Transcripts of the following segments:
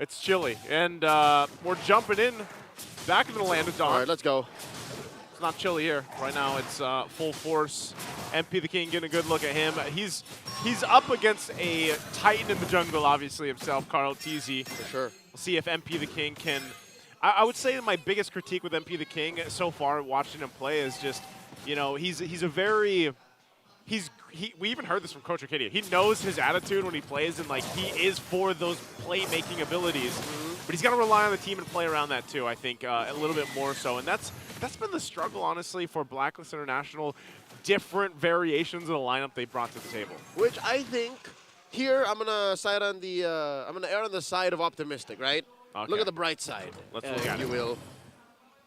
It's chilly. And we're jumping in back into the land of dawn. All right, let's go. It's not chilly here. Right now it's full force. MP the King getting a good look at him. He's up against a titan in the jungle, obviously, himself, Carl TZ. For sure. We'll see if MP the King can... I would say my biggest critique with MP the King so far, watching him play, is just, you know, he's a very... we even heard this from Coach Arcadia. He knows his attitude when he plays, and like he is for those playmaking abilities. But he's got to rely on the team and play around that too. I think a little bit more so, and that's been the struggle, honestly, for Blacklist International. Different variations of the lineup they brought to the table. Which I think here I'm gonna side on the I'm gonna err on the side of optimistic, right? Okay. Look at the bright side. Let's look at you it. will.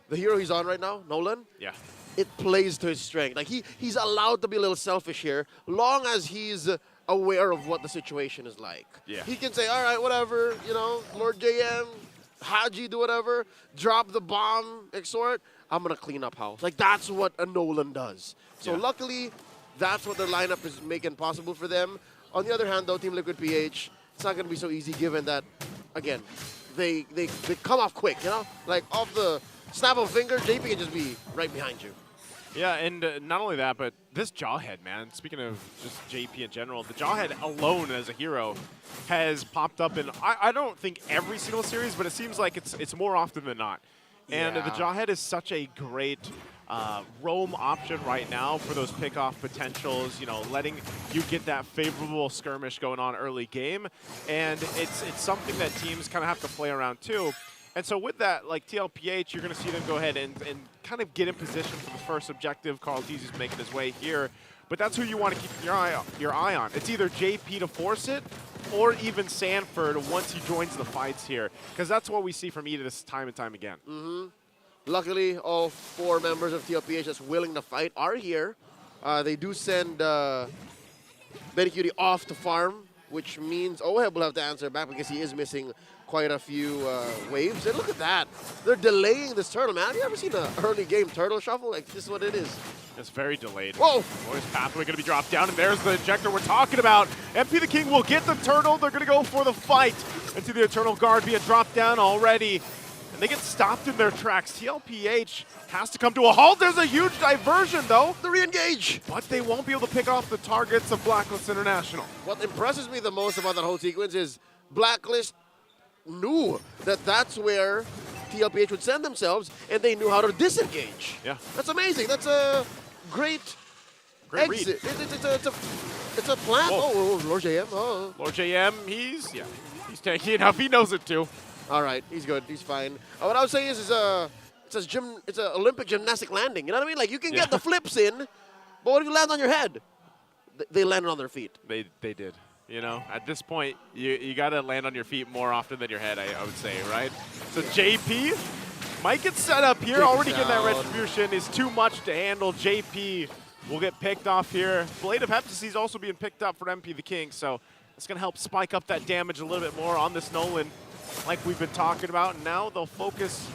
The hero he's on right now, Nolan. Yeah. It plays to his strength. Like he's allowed to be a little selfish here, long as he's aware of what the situation is like. Yeah. He can say, all right, whatever, you know, Lord JM, Haji, do whatever, drop the bomb, exhort, I'm gonna clean up house. Like that's what a Nolan does. So Yeah. luckily, that's what their lineup is making possible for them. On the other hand, though, Team Liquid PH, it's not gonna be so easy given that, again, they come off quick, you know? Like off the snap of a finger, JP can just be right behind you. Yeah, and not only that, but this Jawhead, man, speaking of just JP in general, the Jawhead alone as a hero has popped up in, I don't think every single series, but it seems like it's more often than not. And the Jawhead is such a great roam option right now for those pickoff potentials, you know, letting you get that favorable skirmish going on early game. And it's something that teams kind of have to play around too. And so with that, like TL-PH, you're going to see them go ahead and kind of get in position for the first objective. Carl Teezy's making his way here. But that's who you want to keep your eye on. It's either JP to force it or even Sanford once he joins the fights here. Because that's what we see from Edis time and time again. Luckily, all 4 members of TL-PH that's willing to fight are here. They do send Benny Cutie off to farm, which means Oheb will have to answer back because he is missing quite a few waves. And look at that. They're delaying this turtle, man. Have you ever seen an early game turtle shuffle? Like, this is what it is. It's very delayed. Whoa! Boy's pathway going to be dropped down, and there's the ejector we're talking about. MP the King will get the turtle. They're going to go for the fight. Into the Eternal Guard being dropped down already. And they get stopped in their tracks. TL-PH has to come to a halt. There's a huge diversion, though. The re-engage! But they won't be able to pick off the targets of Blacklist International. What impresses me the most about that whole sequence is Blacklist knew that that's where TL-PH would send themselves, and they knew how to disengage. Yeah. That's amazing. That's a great exit. It's a plan. Whoa. Oh, Lord JM. Oh. Lord JM, he's taking it up. He knows it, too. All right, he's good. He's fine. What I would say is it's an Olympic gymnastic landing. You know what I mean? Like, you can get the flips in, but what if you land on your head? They landed on their feet. They did. You know, at this point, you got to land on your feet more often than your head, I would say, right? So JP might get set up here. Already getting that retribution is too much to handle. JP will get picked off here. Blade of Heptacy is also being picked up for MP the King, so it's going to help spike up that damage a little bit more on this Nolan, like we've been talking about. And now they'll focus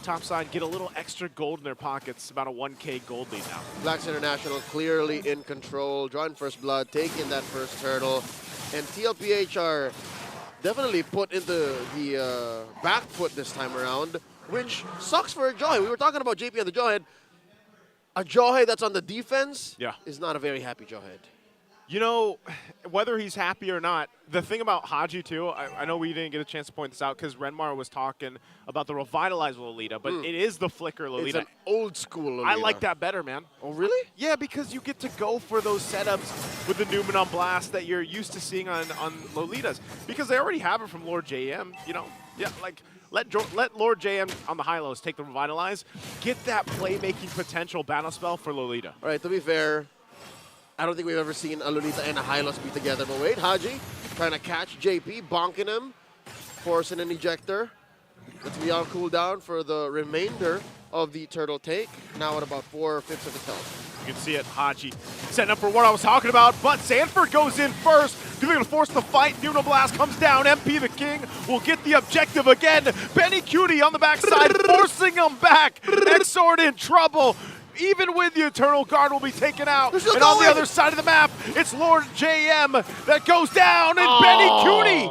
topside, get a little extra gold in their pockets, about a 1K gold lead now. Blacks International clearly in control, drawing first blood, taking that first turtle. And TL-PH are definitely put into the back foot this time around, which sucks for a Jawhead. We were talking about JP and the Jawhead. A Jawhead that's on the defense is not a very happy Jawhead. You know, whether he's happy or not, the thing about Haji, too, I know we didn't get a chance to point this out because Renmar was talking about the revitalized Lolita, but it is the flicker Lolita. It's an old school Lolita. I like that better, man. Oh, really? Yeah, because you get to go for those setups with the Newman on blast that you're used to seeing on Lolitas. Because they already have it from Lord JM, you know? Yeah, like, let Lord JM on the high-lows take the revitalize. Get that playmaking potential battle spell for Lolita. All right, to be fair, I don't think we've ever seen a Lolita and a Hylos be together. But wait, Haji trying to catch JP, bonking him, forcing an ejector. It's to be on cooldown for the remainder of the turtle take. Now at about 4/5 of his health. You can see it, Haji setting up for what I was talking about, but Sanford goes in first. They're going to force the fight. Blast comes down. MP the King will get the objective again. Benny Cutie on the backside, forcing him back. Exort in trouble. Even with the Eternal Guard will be taken out. And on the other side of the map, it's Lord JM that goes down, and Benny Cutie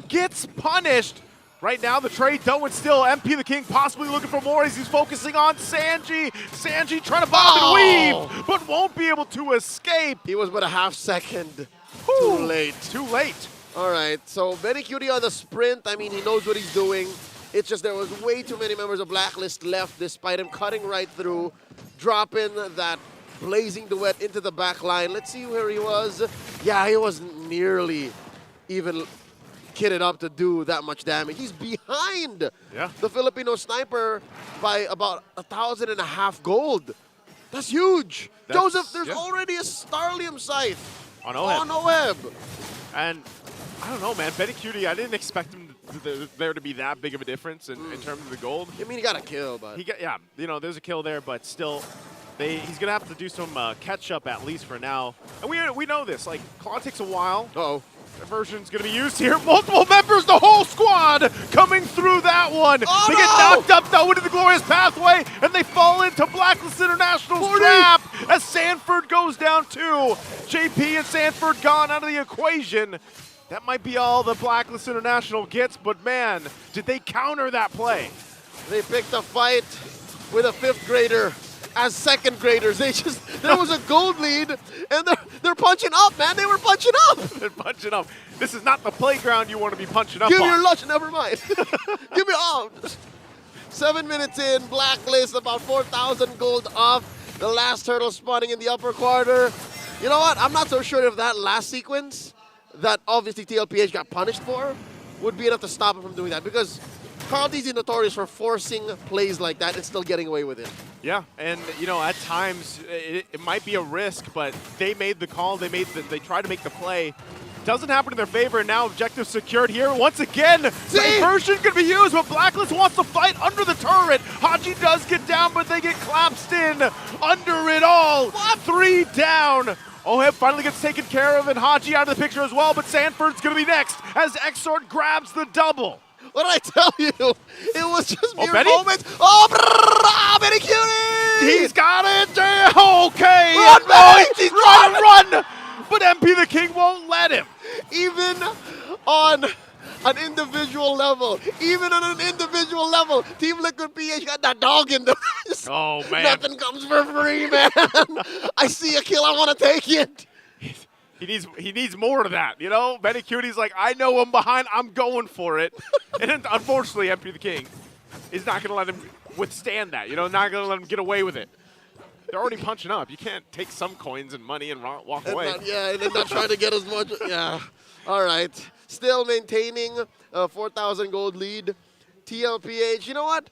gets punished Right now, the trade though, and still MP the King possibly looking for more as he's focusing on Sanji. Sanji trying to bob and weave, but won't be able to escape. He was but a half second Whew. too late. Too late. All right, so Benny Cutie on the sprint. I mean, he knows what he's doing. It's just there was way too many members of Blacklist left despite him cutting right through, dropping that blazing duet into the back line. Let's see where he was. Yeah, he wasn't nearly even kitted up to do that much damage. He's behind the Filipino sniper by about 1,500 gold. That's huge. Joseph, there's already a Starlium Scythe on Oheb. On Oheb. And I don't know, man. Benny Cutie, I didn't expect him there to be that big of a difference in terms of the gold. I mean, he got a kill, but yeah, you know, there's a kill there, but still, he's gonna have to do some catch up at least for now. And we know this. Like, Claw takes a while. Uh-oh. Diversion's gonna be used here. Multiple members, the whole squad coming through that one. Oh, they get knocked up though into the glorious pathway, and they fall into Blacklist International's trap as Sanford goes down too. JP and Sanford gone out of the equation. That might be all the Blacklist International gets, but man, did they counter that play? They picked a fight with a 5th grader as 2nd graders. There was a gold lead, and they're punching up, man. They were punching up. They're punching up. This is not the playground you want to be punching up Give me on. your lunch. Never mind. Give me all. 7 minutes in, Blacklist about 4,000 gold off. The last turtle spawning in the upper quarter. You know what? I'm not so sure if that last sequence that obviously Mpl-Ph got punished for would be enough to stop him from doing that, because Carl T's notorious for forcing plays like that and still getting away with it. Yeah, and you know, at times it might be a risk, but they made the call. They tried to make the play. Doesn't happen in their favor, and now objective secured here once again. Diversion can be used, but Blacklist wants to fight under the turret. Haji does get down, but they get collapsed in under it all. What? 3 down. Oheb finally gets taken care of, and Haji out of the picture as well, but Sanford's going to be next as Exort grabs the double. What did I tell you? It was just mere Benny? moments. Oh, Benny Cutie! He's got it! Okay! Run, Benny! He's trying to run! But MP the King won't let him. Even on an individual level, Team Liquid PH got that dog in them. Oh, man. Nothing comes for free, man. I see a kill, I want to take it. He needs more of that, you know? Benny Cutie's like, I know I'm behind, I'm going for it. And then, unfortunately, MP the King is not going to let him withstand that, you know? Not going to let him get away with it. They're already punching up. You can't take some coins and money and walk away. And then not trying to get as much. Yeah. All right. Still maintaining a 4,000 gold lead. Mpl-Ph. You know what?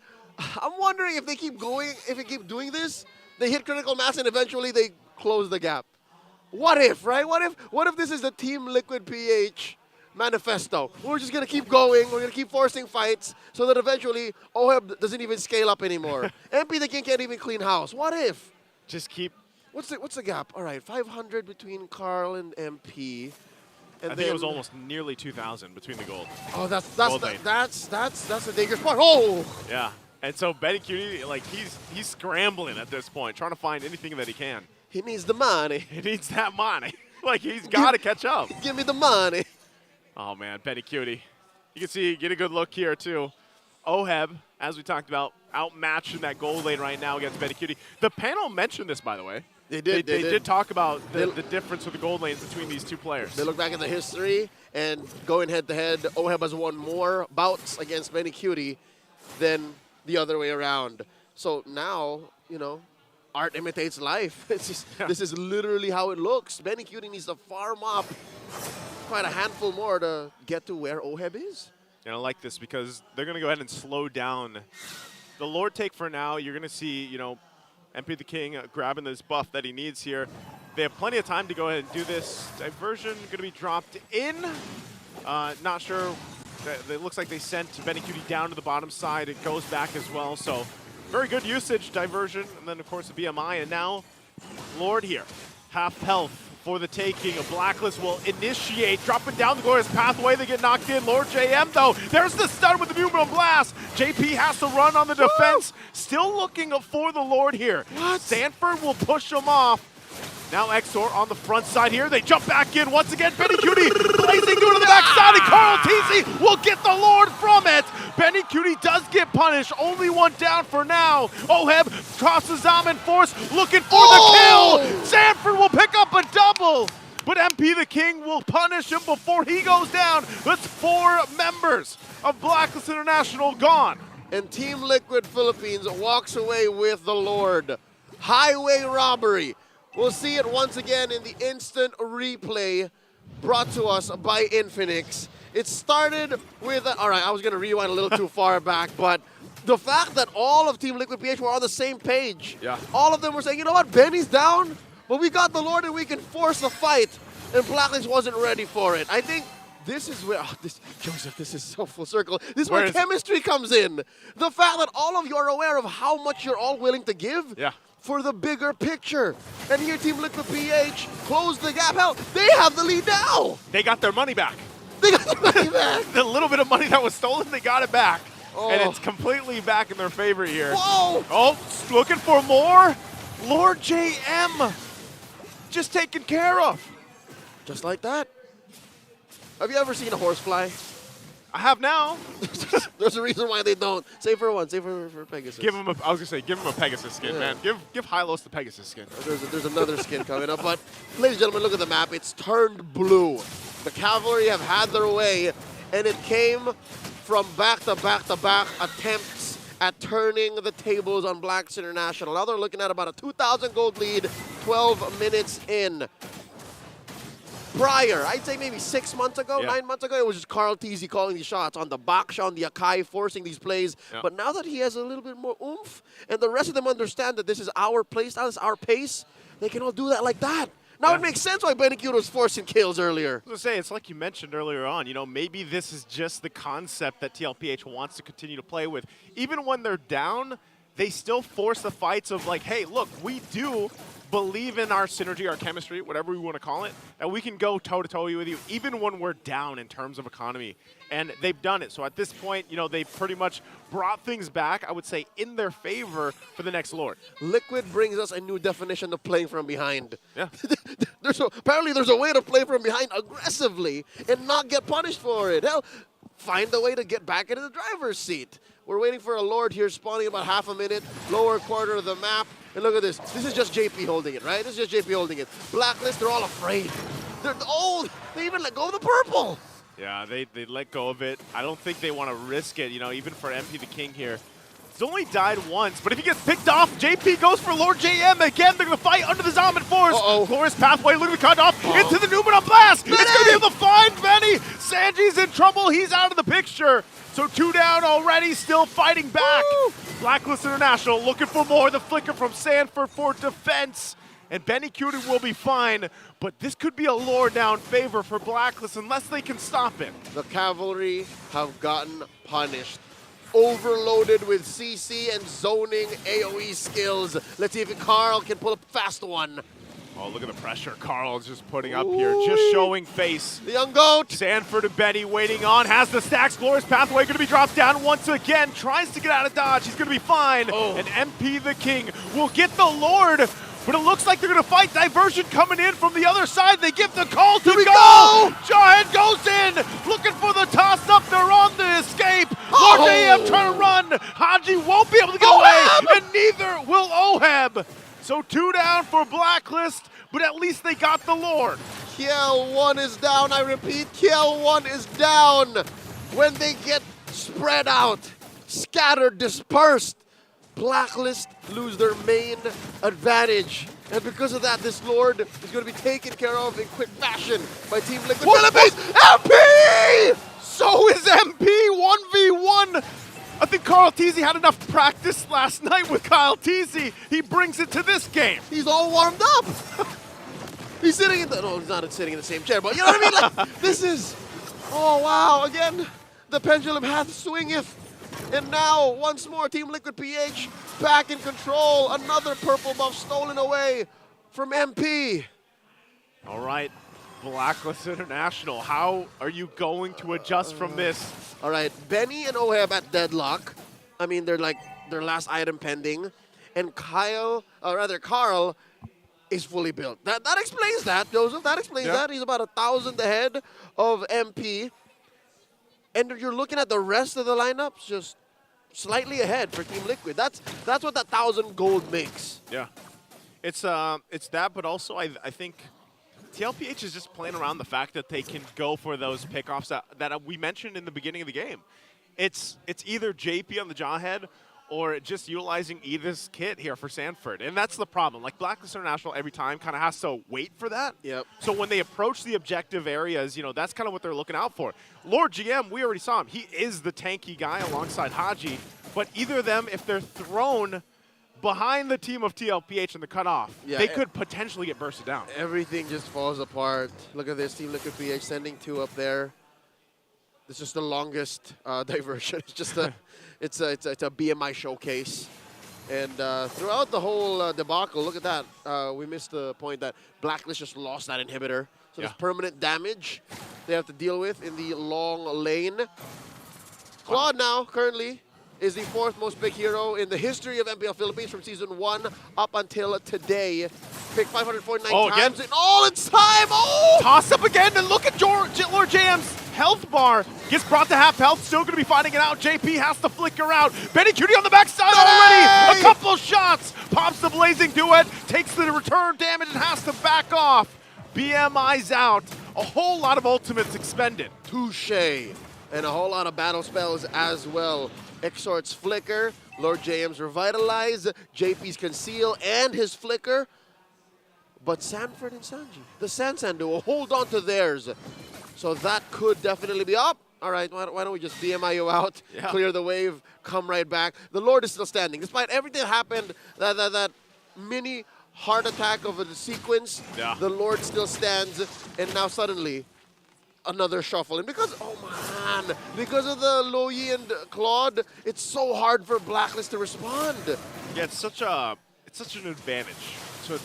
I'm wondering if they keep going, if they keep doing this, they hit critical mass and eventually they close the gap. What if, right? What if this is the Team Liquid PH manifesto? We're just going to keep going. We're going to keep forcing fights so that eventually Oheb doesn't even scale up anymore. MP the King can't even clean house. What if? Just keep. What's the gap? All right, 500 between Carl and MP. And I think it was almost nearly 2,000 between the gold. Oh, that's a dangerous part. Oh. Yeah, and so Benny Cutie, like he's scrambling at this point, trying to find anything that he can. He needs the money. He needs that money. Like he's got to catch up. Give me the money. Oh man, Benny Cutie. You can see, get a good look here too. Oheb, as we talked about, outmatched in that gold lane right now against Benny Cutie. The panel mentioned this, by the way. They did. They did talk about the difference with the gold lanes between these two players. They look back at the history, and going head-to-head, Oheb has won more bouts against Benny Cutie than the other way around. So now, you know, art imitates life. It's just, this is literally how it looks. Benny Cutie needs to farm up quite a handful more to get to where Oheb is. And I like this because they're going to go ahead and slow down the Lord take for now. You're going to see, you know, MP the King grabbing this buff that he needs here. They have plenty of time to go ahead and do this. Diversion going to be dropped in. Not sure. It looks like they sent Benny Cutie down to the bottom side. It goes back as well. So very good usage, Diversion. And then, of course, the BMI. And now Lord here. Half health for the taking. A Blacklist will initiate, dropping down the glorious pathway. They get knocked in. Lord JM, though, there's the stun with the Mpl Blast. JP has to run on the defense. Still looking for the Lord here. Sanford will push him off. Now Exor on the front side here. They jump back in once again. Benny Cutie blazing through to the backside, and Carl TC will get the Lord from it. Benny Cutie does get punished. Only one down for now. Oheb crosses Zaman Force, looking for the kill. Sanford will pick up a double. But MP the King will punish him before he goes down. That's 4 members of Blacklist International gone. And Team Liquid Philippines walks away with the Lord. Highway robbery. We'll see it once again in the instant replay brought to us by Infinix. It started with, all right, I was going to rewind a little too far back, but the fact that all of Team Liquid PH were on the same page. Yeah. All of them were saying, you know what, Benny's down, but we got the Lord and we can force the fight. And Blacklist wasn't ready for it. I think this is where, Joseph, this is so full circle. This is where chemistry comes in. The fact that all of you are aware of how much you're all willing to give. Yeah. For the bigger picture. And here Team Liquid PH closed the gap. Hell, they have the lead now. They got their money back. They got the money back. The little bit of money that was stolen, they got it back. Oh. And it's completely back in their favor here. Whoa. Oh, looking for more. Lord JM just taken care of. Just like that. Have you ever seen a horse fly? I have now. There's a reason why they don't. Save for one. Save for Pegasus. Give him a, I was gonna say, give him a Pegasus skin, man. Give Hylos the Pegasus skin. There's another skin coming up, but ladies and gentlemen, look at the map. It's turned blue. The Cavalry have had their way, and it came from back-to-back-to-back attempts at turning the tables on Blacklist International. Now they're looking at about a 2,000 gold lead, 12 minutes in. Prior, I'd say maybe 6 months ago, 9 months ago, it was just Carl Teasy calling these shots on the Baksha, on the Akai, forcing these plays. Yeah. But now that he has a little bit more oomph, and the rest of them understand that this is our playstyle, this is our pace, they can all do that like that. Now it makes sense why Benny Cutie was forcing kills earlier. I was gonna say, it's like you mentioned earlier on, you know, maybe this is just the concept that TLPH wants to continue to play with. Even when they're down, they still force the fights of like, hey, look, we do believe in our synergy, our chemistry, whatever we want to call it, and we can go toe-to-toe with you even when we're down in terms of economy. And they've done it. So at this point, you know, they pretty much brought things back, I would say, in their favor for the next Lord. Liquid brings us a new definition of playing from behind. Yeah. Apparently there's a way to play from behind aggressively and not get punished for it. Hell, find a way to get back into the driver's seat. We're waiting for a Lord here, spawning about half a minute, lower quarter of the map. And look at this. This is just JP holding it, right? This is just JP holding it. Blacklist, they're all afraid. They're old. They even let go of the purple. Yeah, they let go of it. I don't think they want to risk it, you know, even for MP the King here. He's only died once, but if he gets picked off, JP goes for Lord JM. Again, they're going to fight under the Zaman Force. Glorious pathway, look at the cutoff, into the Newman on blast. It's going to be able to find Benny. Sanji's in trouble. He's out of the picture. So 2 down already, still fighting back. Woo! Blacklist International looking for more. The flicker from Sanford for defense. And Benny Cutie will be fine, but this could be a lore down favor for Blacklist unless they can stop it. The Cavalry have gotten punished. Overloaded with CC and zoning AoE skills. Let's see if Carl can pull a fast one. Oh, look at the pressure Carl is just putting up here, just showing face. The young goat. Sanford and Benny waiting on, has the stacks. Glorious pathway going to be dropped down once again. Tries to get out of dodge. He's going to be fine. And MP the King will get the Lord, but it looks like they're going to fight. Diversion coming in from the other side. They give the call to go. Jawhead goes in, looking for the toss-up. They're on the escape. Lord JM trying to run. Haji won't be able to get away, and neither will Oheb. So 2 down for Blacklist, but at least they got the Lord. KL1 is down, I repeat, KL1 is down. When they get spread out, scattered, dispersed, Blacklist lose their main advantage. And because of that, this Lord is going to be taken care of in quick fashion by Team Liquid Philippines. MP! So is MP 1v1. I think Carl Teasy had enough practice last night with Kyle Teasy. He brings it to this game. He's all warmed up. He's sitting in the, no, he's not sitting in the same chair, but you know what I mean? Like, this is, oh wow, again, the pendulum hath swingeth. And now, once more, Team Liquid PH back in control. Another purple buff stolen away from MP. All right, Blacklist International, how are you going to adjust from this? All right, Benny and Oheb at deadlock. I mean, they're like their last item pending. And Carl is fully built. That explains that, Joseph. That explains that. He's about 1,000 ahead of MP. And you're looking at the rest of the lineups just slightly ahead for Team Liquid. That's what that 1,000 gold makes. Yeah. It's that, but also I think Mpl-Ph is just playing around the fact that they can go for those pickoffs that we mentioned in the beginning of the game. It's either JP on the Jawhead or just utilizing Edith's kit here for Sanford. And that's the problem. Like, Blacklist International every time kind of has to wait for that. Yep. So when they approach the objective areas, you know, that's kind of what they're looking out for. Lord GM, we already saw him. He is the tanky guy alongside Haji. But either of them, if they're thrown behind the team of Mpl-Ph in the cutoff, they could potentially get bursted down. Everything just falls apart. Look at this, Team Liquid PH sending 2 up there. This is the longest diversion. It's just it's a BMI showcase. And throughout the whole debacle, look at that. We missed the point that Blacklist just lost that inhibitor. So there's permanent damage they have to deal with in the long lane. Claude now, currently, is the 4th most picked hero in the history of MPL Philippines from Season 1 up until today. Picked 549 times in all its time. Oh! Toss up again, and look at Lord JM's health bar. Gets brought to half health, still going to be fighting it out. JP has to flicker out. Benny Cutie on the backside already. A couple shots. Pops the Blazing Duet, takes the return damage and has to back off. BMI's out. A whole lot of ultimates expended. Touche. And a whole lot of battle spells as well. Exort's Flicker, Lord JM's Revitalize, JP's Conceal, and his Flicker. But Sanford and Sanji, the Sansan duo, hold on to theirs. So that could definitely be up. All right, why don't we just BMI you out, clear the wave, come right back. The Lord is still standing. Despite everything that happened, that mini heart attack of a sequence, the Lord still stands. And now suddenly, another shuffle. And because, oh man, because of the Loyi and Claude, it's so hard for Blacklist to respond. Yeah, it's such an advantage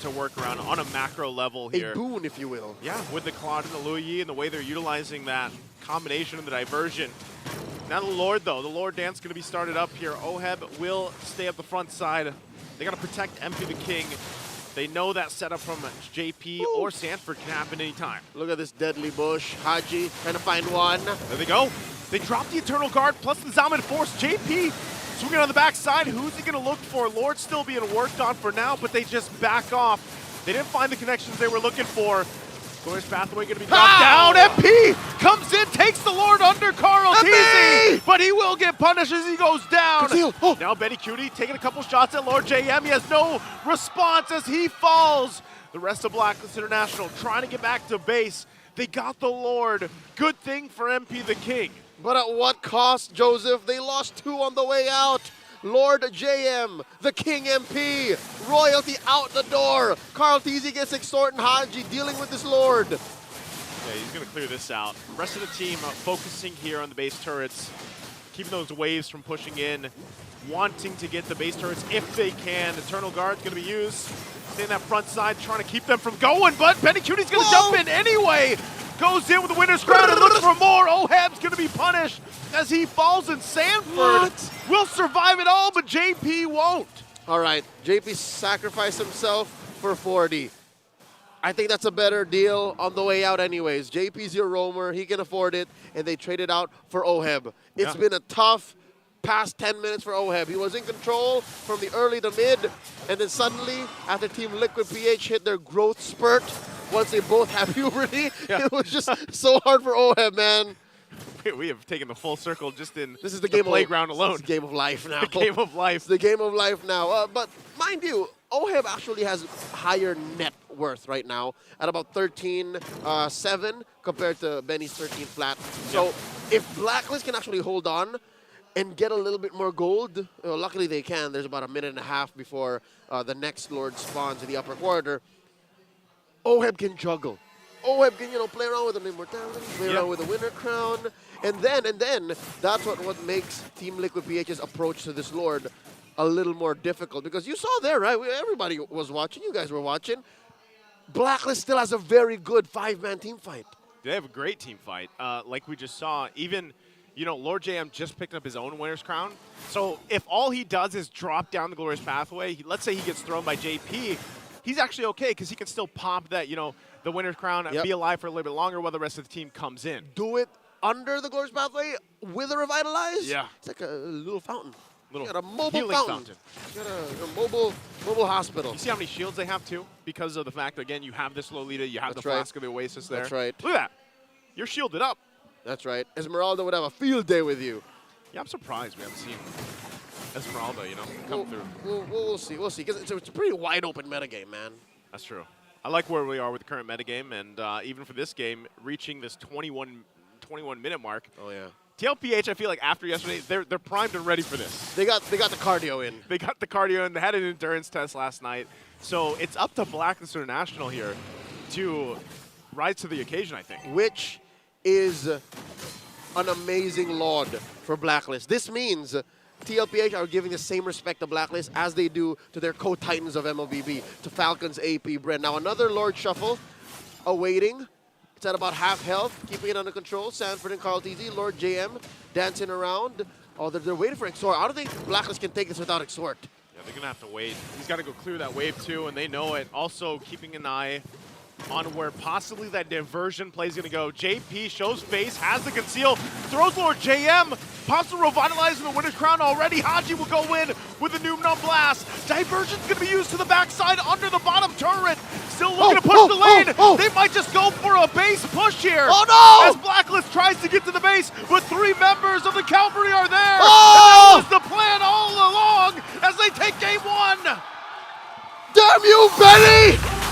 to work around on a macro level here. A boon, if you will. Yeah, with the Claude and the Loyi and the way they're utilizing that combination of the diversion. Now the Lord, though. The Lord dance going to be started up here. Oheb will stay up the front side. They got to protect MP the King. They know that setup from JP or Sanford can happen anytime. Look at this deadly bush. Haji trying to find one. There they go. They drop the Eternal Guard plus the Zaman Force. JP swinging on the backside. Who's he going to look for? Lord still being worked on for now, but they just back off. They didn't find the connections they were looking for. Glorious Pathway going to be knocked down. MP comes in, takes the Lord under Carl Teasy, but he will get punished as he goes down. Now Benny Cutie taking a couple shots at Lord JM. He has no response as he falls. The rest of Blacklist International trying to get back to base. They got the Lord. Good thing for MP the King. But at what cost, Joseph? They lost 2 on the way out. Lord JM, the King MP, royalty out the door. Carl Teasy gets Extort and Haji dealing with this Lord. Yeah, he's going to clear this out. The rest of the team focusing here on the base turrets, keeping those waves from pushing in, wanting to get the base turrets if they can. Eternal Guard's going to be used. Stay in that front side, trying to keep them from going, but Benny Cutie's going to jump in anyway. Goes in with the winner's crown and looks for more. Oheb's going to be punished as he falls, and Sanford will survive it all, but JP won't. All right, JP sacrificed himself for 40. I think that's a better deal on the way out anyways. JP's your roamer, he can afford it, and they traded out for Oheb. It's been a tough past 10 minutes for Oheb. He was in control from the early to mid, and then suddenly, after Team Liquid PH hit their growth spurt, once they both have puberty, it was just so hard for Oheb, man. We have taken the full circle just in this is the game playground alone. This is the game of life now. The game of life. It's the game of life now. But mind you, Oheb actually has higher net worth right now at about 13.7 compared to Benny's 13 flat. So if Blacklist can actually hold on and get a little bit more gold, luckily they can. There's about a minute and a half before the next Lord spawns in the upper quarter. Oheb can juggle. Oheb can, play around with an immortality, play around with a winner crown, and then that's what makes Team Liquid PH's approach to this Lord a little more difficult. Because you saw there, right? Everybody was watching. You guys were watching. Blacklist still has a very good 5-man team fight. They have a great team fight. Like we just saw, even, Lord JM just picked up his own winner's crown. So if all he does is drop down the Glorious Pathway, let's say he gets thrown by JP, he's actually okay because he can still pop that, the winner's crown and be alive for a little bit longer while the rest of the team comes in. Do it under the Glorious Pathway with a Revitalize. Yeah. It's like a little fountain. Little You got a mobile healing fountain. You got a mobile hospital. You see how many shields they have too? Because of the fact that, again, you have this Lolita, you have That's the right. Flask of the Oasis there. That's right. Look at that. You're shielded up. That's right. Esmeralda would have a field day with you. Yeah, I'm surprised we haven't seen Esmeralda, come through. We'll see. We'll see. Because it's a pretty wide open metagame, man. That's true. I like where we are with the current metagame, and even for this game, reaching this 21-minute mark. Oh, yeah. Mpl-Ph, I feel like after yesterday, they're primed and ready for this. They got the cardio in. They got the cardio in. They had an endurance test last night. So it's up to Blacklist International here to rise to the occasion, I think. Which is an amazing laud for Blacklist. This means Mpl-Ph are giving the same respect to Blacklist as they do to their co-titans of MLBB, to Falcons, AP, Brent. Now another Lord Shuffle awaiting. It's at about half health, keeping it under control. Sanford and Carl TZ, Lord JM dancing around. Oh, they're waiting for Exort. I don't think Blacklist can take this without Exort. Yeah, they're going to have to wait. He's got to go clear that wave too, and they know it. Also keeping an eye on where possibly that diversion play is going to go. JP shows face, has the conceal, throws Lord JM, pops the Revitalize in the Winner's Crown already. Haji will go in with the Noom Blast. Diversion's going to be used to the backside under the bottom turret. Still looking to push the lane. They might just go for a base push here. Oh, no! As Blacklist tries to get to the base, but 3 members of the Cavalry are there. Oh! And that was the plan all along as they take game 1. Damn you, Benny!